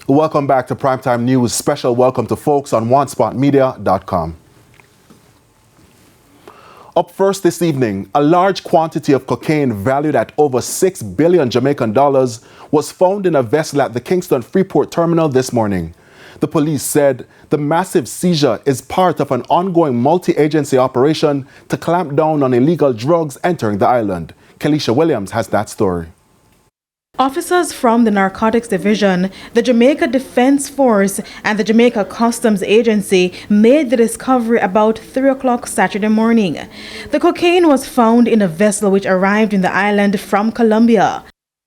Welcome back to Primetime News. Special welcome to folks on OneSpotMedia.com. Up first this evening, a large quantity of cocaine valued at over 6 billion Jamaican dollars was found in a vessel at the Kingston Freeport terminal this morning. The police said the massive seizure is part of an ongoing multi-agency operation to clamp down on illegal drugs entering the island. Kelisha Williams has that story. Officers from the Narcotics Division, the Jamaica Defense Force, and the Jamaica Customs Agency made the discovery about 3 o'clock Saturday morning. The cocaine was found in a vessel which arrived in the island from Colombia.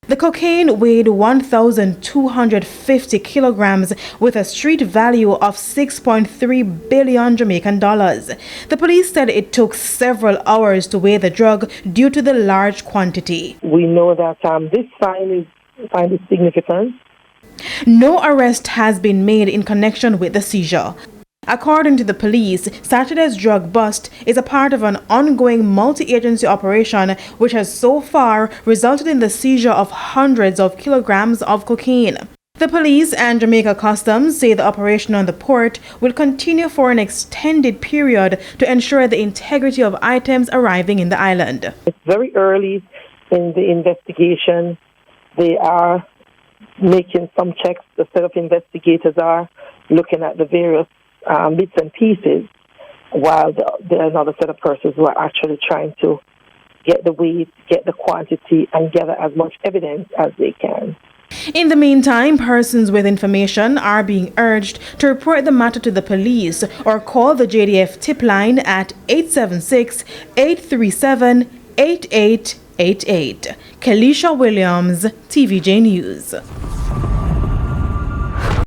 The cocaine weighed 1,250 kilograms with a street value of 6.3 billion Jamaican dollars. The police said it took several hours to weigh the drug due to the large quantity. We know that this find is significant. No arrest has been made in connection with the seizure. According to the police, Saturday's drug bust is a part of an ongoing multi-agency operation which has so far resulted in the seizure of hundreds of kilograms of cocaine. The police and Jamaica Customs say the operation on the port will continue for an extended period to ensure the integrity of items arriving in the island. It's very early in the investigation. They are making some checks. The set of investigators are looking at the various bits and pieces, while there are another set of persons who are actually trying to get the weight, get the quantity, and gather as much evidence as they can. In the meantime, persons with information are being urged to report the matter to the police or call the JDF tip line at 876-837-8888. Kelisha Williams, TVJ News.